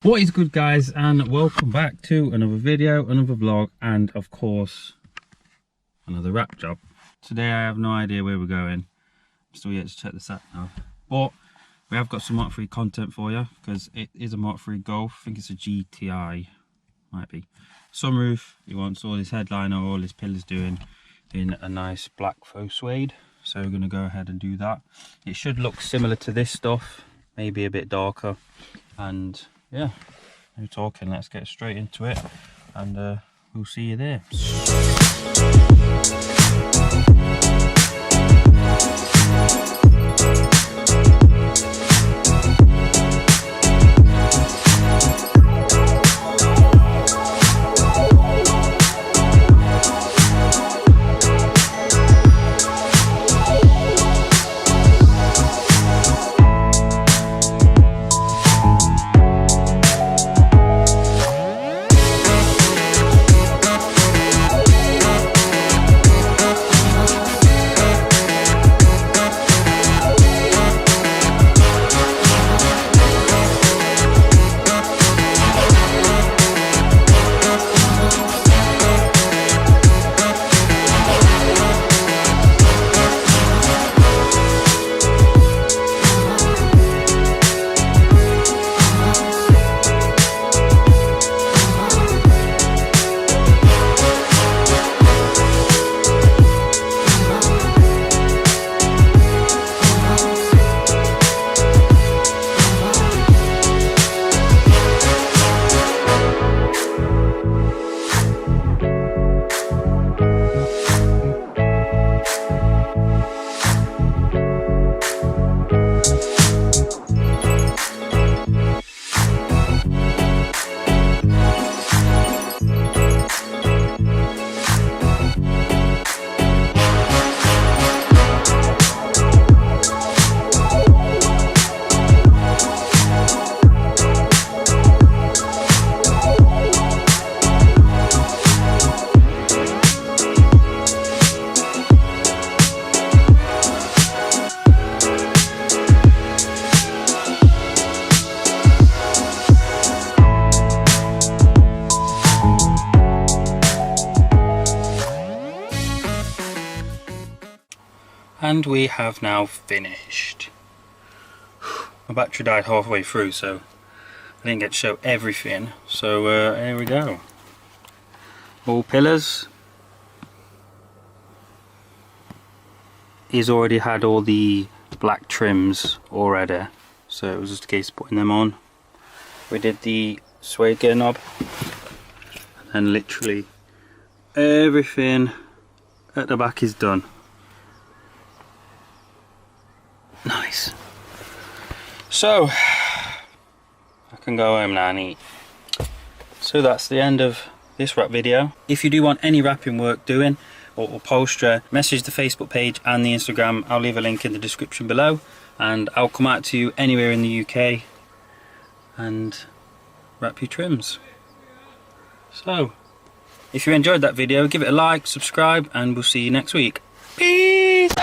What is good, guys, and welcome back to another video, another vlog, and of course another wrap job. Today I have no idea where we're going. I'm still yet to check the sat nav, but we have got some Mark 3 content for you because it is a Mark 3 Golf. I think it's a GTI, might be. Sunroof. He wants all his headliner, all his pillars doing in a nice black faux suede, so we're going to go ahead and do that. It should look similar to this stuff, maybe a bit darker, and yeah, no talking, let's get straight into it, and we'll see you there. And we have now finished. My battery died halfway through, so I didn't get to show everything. So here we go. All pillars. He's already had all the black trims already, so it was just a case of putting them on. We did the suede gear knob, and literally everything at the back is done. Nice. So I can go home now and eat. So that's the end of this wrap video. If you do want any wrapping work doing or upholstery, message the Facebook page and the Instagram. I'll leave a link in the description below, and I'll come out to you anywhere in the UK and wrap your trims. So if you enjoyed that video, give it a like, subscribe, and we'll see you next week. Peace!